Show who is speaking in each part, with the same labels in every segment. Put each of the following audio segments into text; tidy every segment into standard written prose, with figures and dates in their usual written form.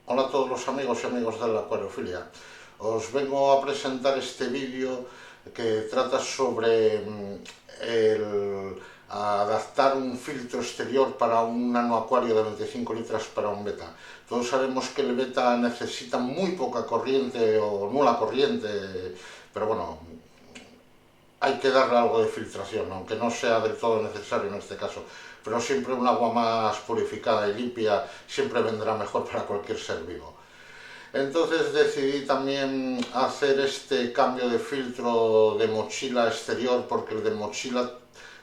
Speaker 1: Hola a todos los amigos y amigos de la acuariofilia. Os vengo a presentar este vídeo que trata sobre adaptar un filtro exterior para un nanoacuario de 25 litros para un beta. Todos sabemos que el beta necesita muy poca corriente o nula corriente, pero bueno, hay que darle algo de filtración, aunque no sea del todo necesario en este caso. Pero siempre un agua más purificada y limpia siempre vendrá mejor para cualquier ser vivo. Entonces decidí también hacer este cambio de filtro de mochila exterior porque el de mochila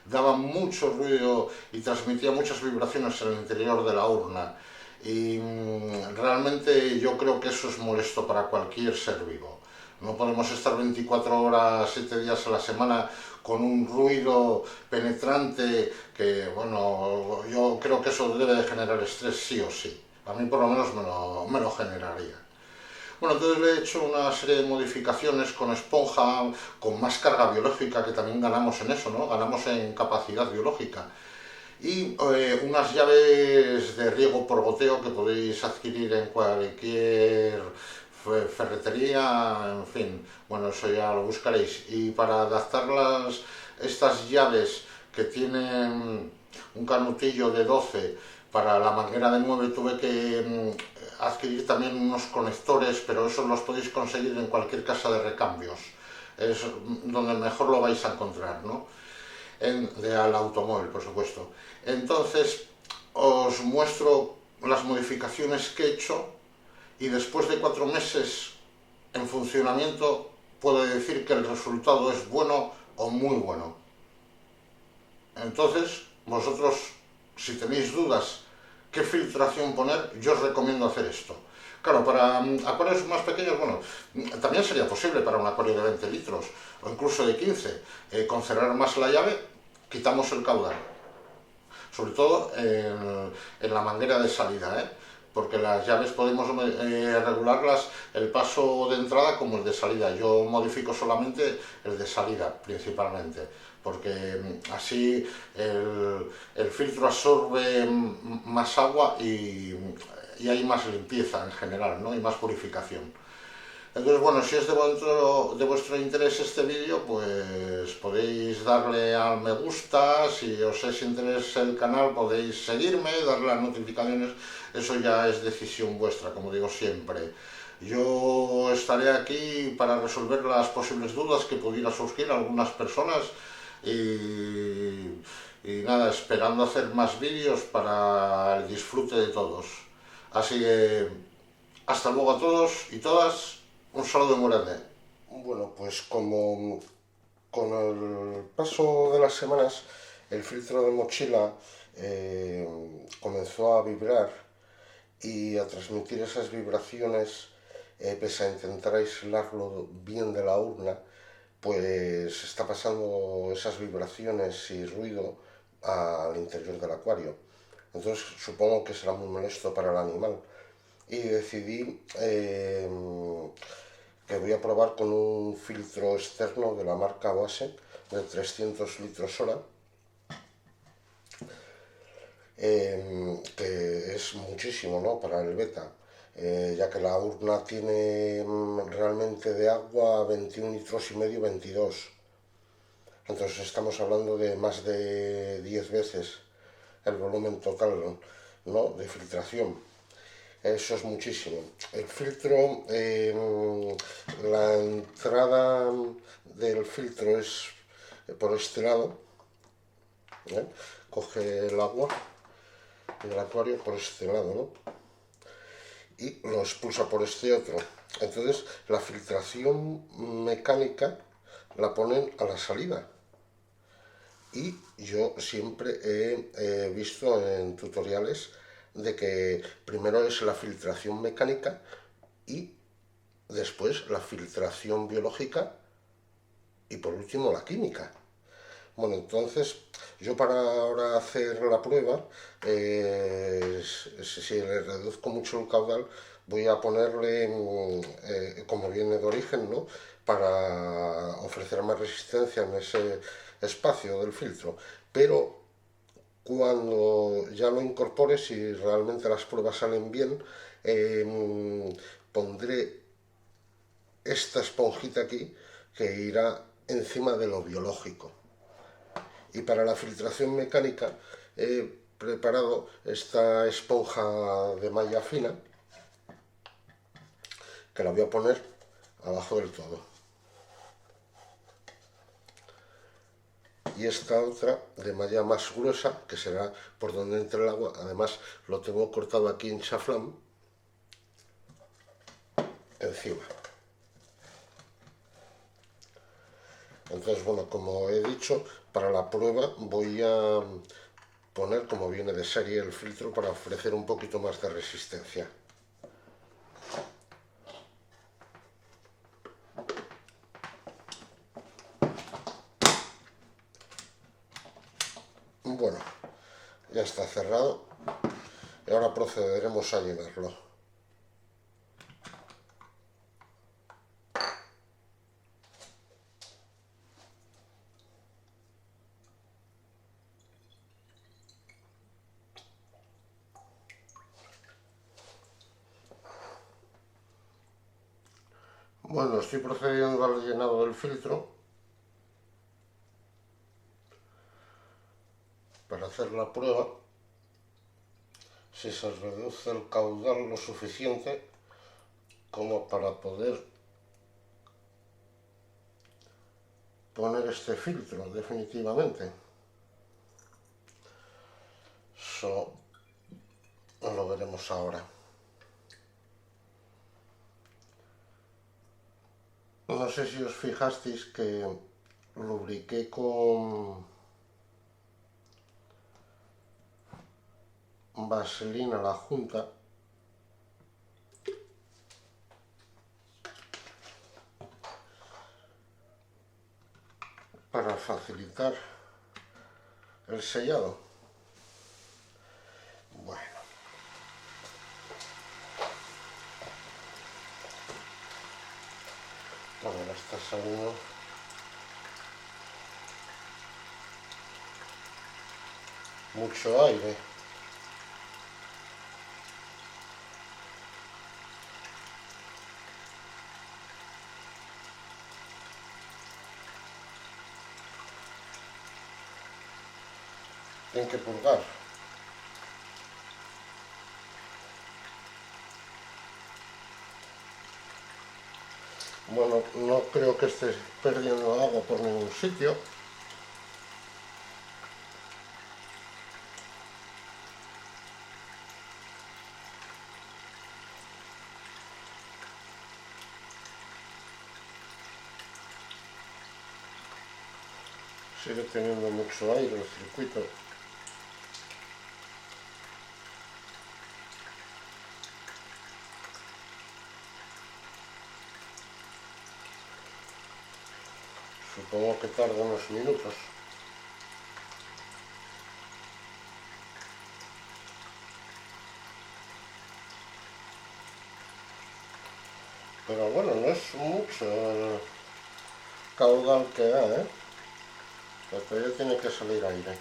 Speaker 1: daba mucho ruido y transmitía muchas vibraciones en el interior de la urna. Y realmente yo creo que eso es molesto para cualquier ser vivo. No podemos estar 24 horas, 7 días a la semana con un ruido penetrante que, bueno, yo creo que eso debe de generar estrés sí o sí. A mí por lo menos me lo generaría. Bueno, entonces le he hecho una serie de modificaciones con esponja, con más carga biológica, que también ganamos en eso, ¿no? Ganamos en capacidad biológica. Y unas llaves de riego por goteo que podéis adquirir en cualquier ferretería, en fin, bueno, eso ya lo buscaréis. Y para adaptarlas, estas llaves que tienen un canutillo de 12 para la manguera de 9 tuve que adquirir también unos conectores, pero esos los podéis conseguir en cualquier casa de recambios. Es donde mejor lo vais a encontrar, ¿no? Al automóvil, por supuesto. Entonces, os muestro las modificaciones que he hecho y después de 4 meses en funcionamiento puedo decir que el resultado es bueno o muy bueno. Entonces, vosotros, si tenéis dudas qué filtración poner, yo os recomiendo hacer esto. Claro, para acuarios más pequeños, bueno, también sería posible para un acuario de 20 litros o incluso de 15. Con cerrar más la llave, quitamos el caudal. Sobre todo en la manguera de salida, ¿eh? Porque las llaves podemos regularlas el paso de entrada como el de salida. Yo modifico solamente el de salida principalmente, porque así el filtro absorbe más agua y hay más limpieza en general, ¿no? Y más purificación. Entonces, bueno, si es de vuestro interés este vídeo, pues podéis darle al me gusta, si os es interés el canal podéis seguirme, darle las notificaciones, eso ya es decisión vuestra, como digo siempre. Yo estaré aquí para resolver las posibles dudas que pudiera surgir a algunas personas y nada, esperando hacer más vídeos para el disfrute de todos. Así que hasta luego a todos y todas. Un saludo muy grande. Bueno, pues como con el paso de las semanas el filtro de mochila comenzó a vibrar y a transmitir esas vibraciones, pese a intentar aislarlo bien de la urna, pues está pasando esas vibraciones y ruido al interior del acuario. Entonces supongo que será muy molesto para el animal. Y decidí que voy a probar con un filtro externo de la marca Oase de 300 litros hora, que es muchísimo, ¿no?, para el beta, ya que la urna tiene realmente de agua 21 litros y medio, 22. Entonces estamos hablando de más de 10 veces el volumen total, ¿no?, de filtración. Eso es muchísimo. El filtro, la entrada del filtro es por este lado, ¿eh? Coge el agua del acuario por este lado, ¿no?, y lo expulsa por este otro. Entonces la filtración mecánica la ponen a la salida. Y yo siempre he visto en tutoriales de que primero es la filtración mecánica y después la filtración biológica y por último la química. Bueno, entonces yo para ahora hacer la prueba, si le reduzco mucho el caudal, voy a ponerle, como viene de origen, ¿no?, para ofrecer más resistencia en ese espacio del filtro. Pero cuando ya lo incorpore, si realmente las pruebas salen bien, pondré esta esponjita aquí que irá encima de lo biológico. Y para la filtración mecánica he preparado esta esponja de malla fina que la voy a poner abajo del todo. Y esta otra de malla más gruesa, que será por donde entre el agua. Además lo tengo cortado aquí en chaflán encima. Entonces, bueno, como he dicho, para la prueba voy a poner, como viene de serie, el filtro para ofrecer un poquito más de resistencia. Bueno, ya está cerrado y ahora procederemos a llenarlo. Bueno, estoy procediendo al llenado del filtro para hacer la prueba si se reduce el caudal lo suficiente como para poder poner este filtro definitivamente. Eso lo veremos ahora. No sé si os fijasteis que lubriqué con vaselina la junta para facilitar el sellado. Bueno, ahora está saliendo mucho aire. Tienen que purgar. Bueno, no creo que estés perdiendo agua por ningún sitio. Sigue teniendo mucho aire el circuito. Supongo que tarda unos minutos. Pero bueno, no es mucho el caudal que da, ¿eh? Pero todavía tiene que salir aire.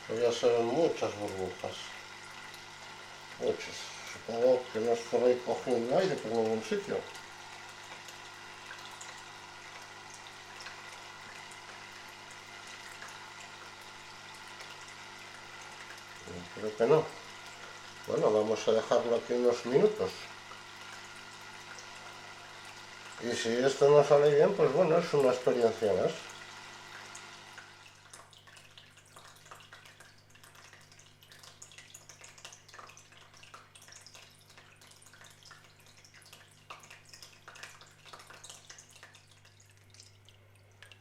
Speaker 1: Todavía salen muchas burbujas. Muchas. Supongo que no estoy cogiendo aire por ningún sitio. Creo que no. Bueno, vamos a dejarlo aquí unos minutos. Y si esto no sale bien, pues bueno, es una experiencia más.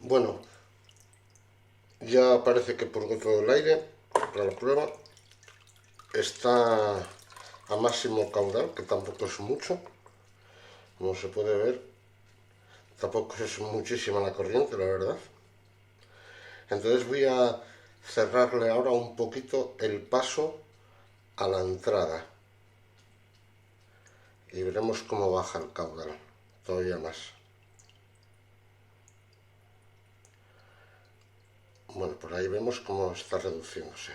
Speaker 1: Bueno, ya parece que purgó todo el aire para la prueba. Está a máximo caudal, que tampoco es mucho. Como se puede ver, tampoco es muchísima la corriente, la verdad. Entonces voy a cerrarle ahora un poquito el paso a la entrada. Y veremos cómo baja el caudal, todavía más. Bueno, por ahí vemos cómo está reduciéndose.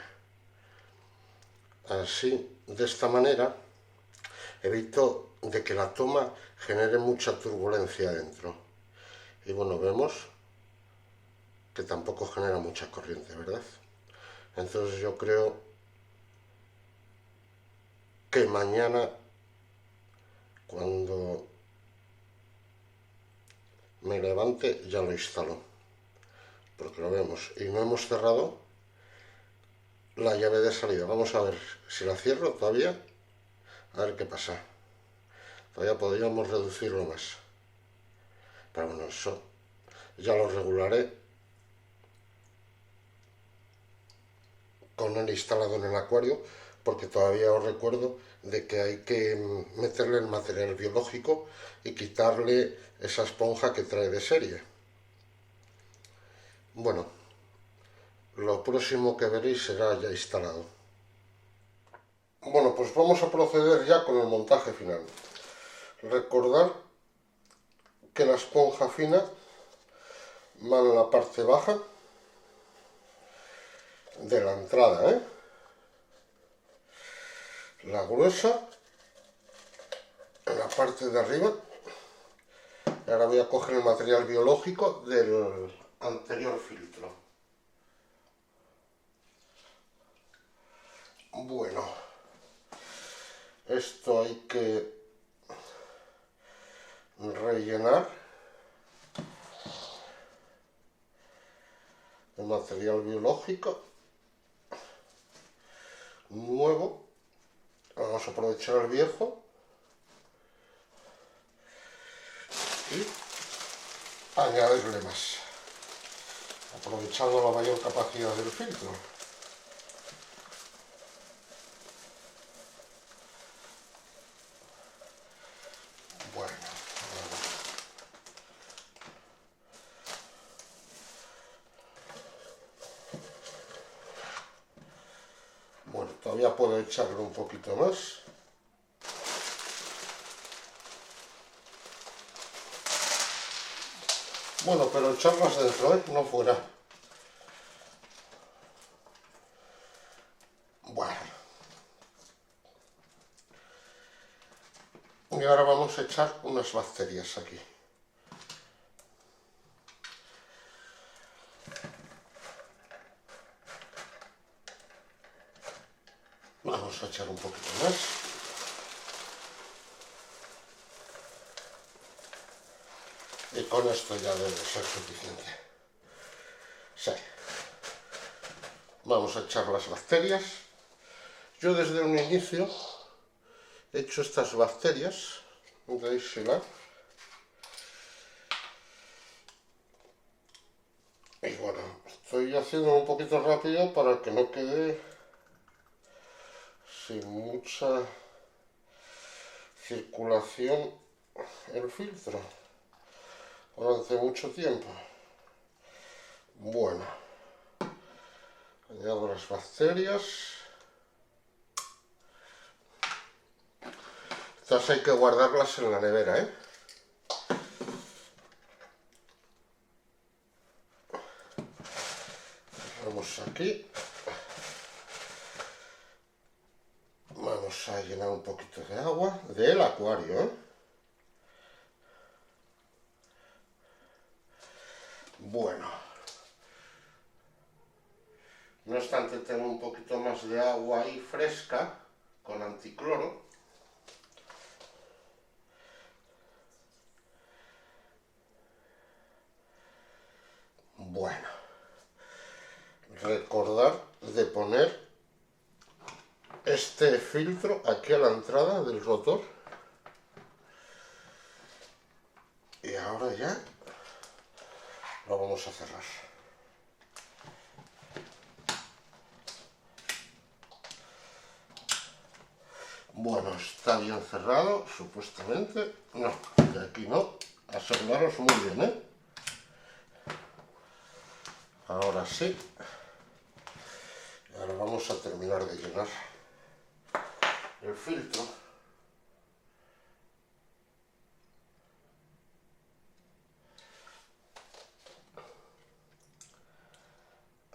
Speaker 1: Así, de esta manera, evito de que la toma genere mucha turbulencia dentro. Y bueno, vemos que tampoco genera mucha corriente, ¿verdad? Entonces yo creo que mañana, cuando me levante, ya lo instalo. Porque lo vemos. Y no hemos cerrado la llave de salida. Vamos a ver si la cierro todavía. A ver qué pasa. Todavía podríamos reducirlo más. Pero bueno, eso ya lo regularé con el instalado en el acuario, porque todavía os recuerdo de que hay que meterle el material biológico y quitarle esa esponja que trae de serie. Bueno, lo próximo que veréis será ya instalado. Bueno, pues vamos a proceder ya con el montaje final. Recordar que la esponja fina va en la parte baja de la entrada, la gruesa en la parte de arriba. Y ahora voy a coger el material biológico del anterior filtro. Bueno, esto hay que rellenar de material biológico nuevo. Vamos a aprovechar el viejo y añadirle más, aprovechando la mayor capacidad del filtro. Bueno, todavía puedo echarle un poquito más. Bueno, pero echarlas dentro, no fuera. Bueno. Y ahora vamos a echar unas bacterias aquí. Vamos a echar un poquito más. Y con esto ya debe ser suficiente. Sí. Vamos a echar las bacterias. Yo desde un inicio he hecho estas bacterias. Veísela. Y bueno, estoy haciendo un poquito rápido para que no quede sin mucha circulación el filtro durante mucho tiempo. Bueno, añado las bacterias. Estas hay que guardarlas en la nevera, Vamos aquí. Vamos a llenar un poquito de agua del acuario, Bueno. No obstante, tengo un poquito más de agua ahí fresca, con anticloro. Bueno. Recordar de poner este filtro aquí a la entrada del rotor. Y ahora ya lo vamos a cerrar. Bueno, está bien cerrado, supuestamente. No, de aquí no. Aseguraros muy bien, Ahora sí. Ahora vamos a terminar de llenar el filtro.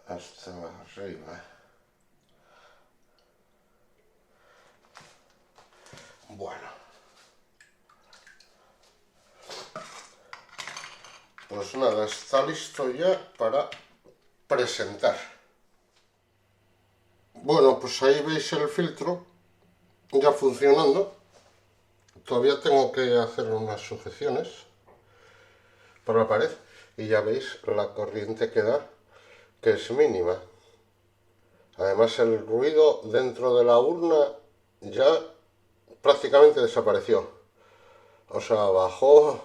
Speaker 1: Hasta arriba.
Speaker 2: Bueno, pues nada, está listo ya para presentar. Bueno, pues ahí veis el filtro ya funcionando. Todavía tengo que hacer unas sujeciones para la pared y ya veis la corriente que da, que es mínima. Además el ruido dentro de la urna ya prácticamente desapareció. O sea, bajó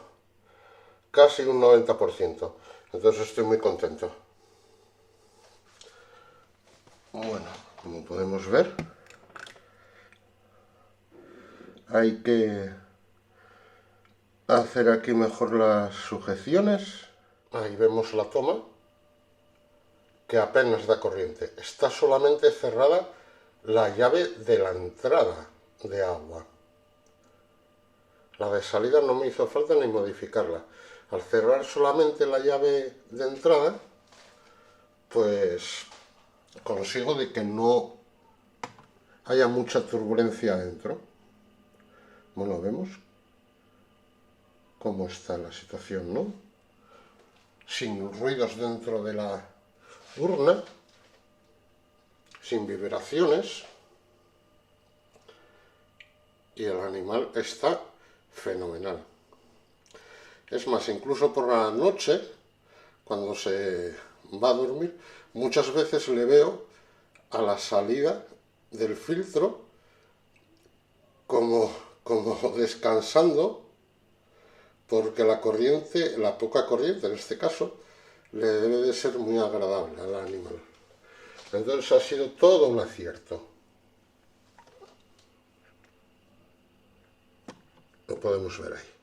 Speaker 2: casi un 90%. Entonces estoy muy contento. Bueno, como podemos ver, hay que hacer aquí mejor las sujeciones. Ahí vemos la toma, que apenas da corriente. Está solamente cerrada la llave de la entrada de agua. La de salida no me hizo falta ni modificarla. Al cerrar solamente la llave de entrada, pues consigo de que no haya mucha turbulencia dentro. Bueno, vemos cómo está la situación, ¿no? Sin ruidos dentro de la urna, sin vibraciones, y el animal está fenomenal. Es más, incluso por la noche, cuando se va a dormir, muchas veces le veo a la salida del filtro como descansando, porque la corriente, la poca corriente en este caso, le debe de ser muy agradable al animal. Entonces ha sido todo un acierto. Lo podemos ver ahí.